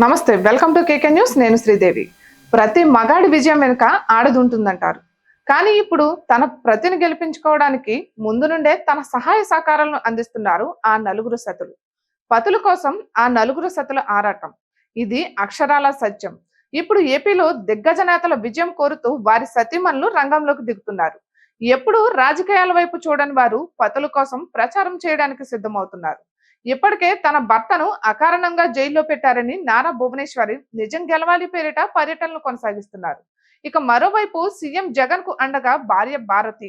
నమస్తే, welcome to KK news. నేను శ్రీదేవి. ప్రతి మగాడి విజయం వెనుక ఆడదుంటుందంటారు. కానీ ఇప్పుడు తన ప్రతిని గెలిపించుకోవడానికి ముందు నుండే తన సహాయ సహకారాలను అందిస్తున్నారు ఆ నలుగురు సతులు. పతుల కోసం ఆ నలుగురు సతుల ఆరాటం ఇది అక్షరాల సత్యం. ఇప్పుడు ఏపీలో దిగ్గజ నేతల విజయం కోరుతూ వారి సతీమణులు రంగంలోకి దిగుతున్నారు. ఎప్పుడు రాజకీయాల వైపు చూడని వారు పతుల కోసం ప్రచారం చేయడానికి సిద్ధమవుతున్నారు. ఇప్పటికే తన భర్తను అకారణంగా జైల్లో పెట్టారని నారా భువనేశ్వరి నిజం గెలవాలి పేరిట పర్యటనలు కొనసాగిస్తున్నారు. ఇక మరోవైపు సీఎం జగన్ కు అండగా భార్య భారతి,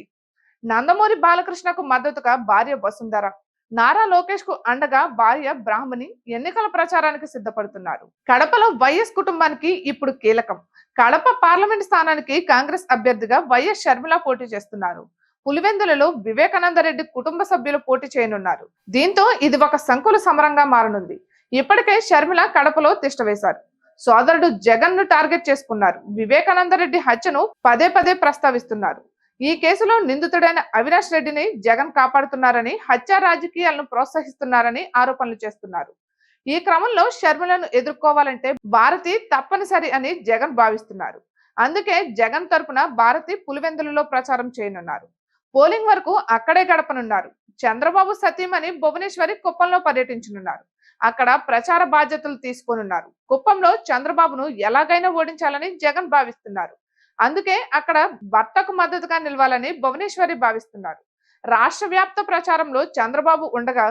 నందమూరి బాలకృష్ణకు మద్దతుగా భార్య వసుంధర, నారా లోకేష్ కు అండగా భార్య బ్రాహ్మణి ఎన్నికల ప్రచారానికి సిద్ధపడుతున్నారు. కడపలో వైఎస్ కుటుంబానికి ఇప్పుడు కీలకం. కడప పార్లమెంట్ స్థానానికి కాంగ్రెస్ అభ్యర్థిగా వైఎస్ షర్మిల పోటీ చేస్తున్నారు. పులివెందులలో వివేకానందరెడ్డి కుటుంబ సభ్యులు పోటీ చేయనున్నారు. దీంతో ఇది ఒక సంకుల సమరంగా మారనుంది. ఇప్పటికే షర్మిల కడపలో తిష్టవేశారు. సోదరుడు జగన్ ను టార్గెట్ చేసుకున్నారు. వివేకానందరెడ్డి హత్యను పదే పదే ప్రస్తావిస్తున్నారు. ఈ కేసులో నిందితుడైన అవినాష్ రెడ్డిని జగన్ కాపాడుతున్నారని, హత్య రాజకీయాలను ప్రోత్సహిస్తున్నారని ఆరోపణలు చేస్తున్నారు. ఈ క్రమంలో షర్మిలను ఎదుర్కోవాలంటే భారతి తప్పనిసరి అని జగన్ భావిస్తున్నారు. అందుకే జగన్ తరపున భారతి పులివెందులలో ప్రచారం చేయనున్నారు. పోలింగ్ వరకు అక్కడే గడపనున్నారు. చంద్రబాబు సతీమణి భువనేశ్వరి కుప్పంలో పర్యటించనున్నారు. అక్కడ ప్రచార బాధ్యతలు తీసుకోనున్నారు. కుప్పంలో చంద్రబాబును ఎలాగైనా ఓడించాలని జగన్ భావిస్తున్నారు. అందుకే అక్కడ భర్తకు మద్దతుగా నిలవాలని భువనేశ్వరి భావిస్తున్నారు. రాష్ట్ర వ్యాప్త ప్రచారంలో చంద్రబాబు ఉండగా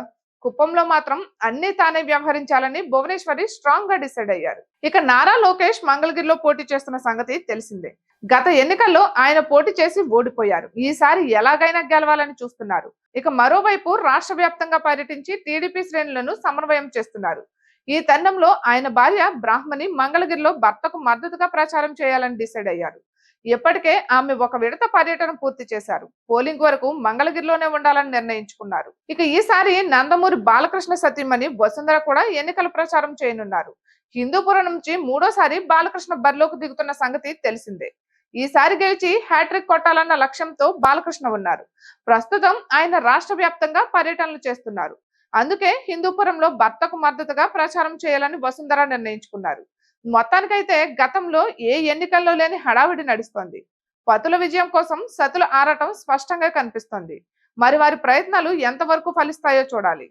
కుప్పంలో మాత్రం అన్ని తానే వ్యవహరించాలని భువనేశ్వరి స్ట్రాంగ్ గా డిసైడ్ అయ్యారు. ఇక నారా లోకేష్ మంగళగిరిలో పోటీ చేస్తున్న సంగతి తెలిసిందే. గత ఎన్నికల్లో ఆయన పోటీ చేసి ఓడిపోయారు. ఈసారి ఎలాగైనా గెలవాలని చూస్తున్నారు. ఇక మరోవైపు రాష్ట్ర వ్యాప్తంగా పర్యటించి టీడీపీ శ్రేణులను సమన్వయం చేస్తున్నారు. ఈ తరుణంలో ఆయన భార్య బ్రాహ్మణి మంగళగిరిలో భర్తకు మద్దతుగా ప్రచారం చేయాలని డిసైడ్ అయ్యారు. ఇప్పటికే ఆమె ఒక విడత పర్యటన పూర్తి చేశారు. పోలింగ్ వరకు మంగళగిరిలోనే ఉండాలని నిర్ణయించుకున్నారు. ఇక ఈసారి నందమూరి బాలకృష్ణ సతీమణి వసుంధర కూడా ఎన్నికల ప్రచారం చేయనున్నారు. హిందూపురం నుంచి మూడోసారి బాలకృష్ణ బరిలోకి దిగుతున్న సంగతి తెలిసిందే. ఈసారి గెలిచి హ్యాట్రిక్ కొట్టాలన్న లక్ష్యంతో బాలకృష్ణ ఉన్నారు. ప్రస్తుతం ఆయన రాష్ట్ర వ్యాప్తంగా పర్యటనలు చేస్తున్నారు. అందుకే హిందూపురంలో భర్తకు మద్దతుగా ప్రచారం చేయాలని వసుంధర నిర్ణయించుకున్నారు. మొత్తానికైతే గతంలో ఏ ఎన్నికల్లో లేని హడావిడి నడుస్తోంది. పతుల విజయం కోసం సతుల ఆరాటం స్పష్టంగా కనిపిస్తోంది. మరి వారి ప్రయత్నాలు ఎంతవరకు ఫలిస్తాయో చూడాలి.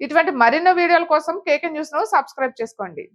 ఇటువంటి మరిన్ని వీడియోల కోసం కేకే న్యూస్ ను సబ్స్క్రైబ్ చేసుకోండి.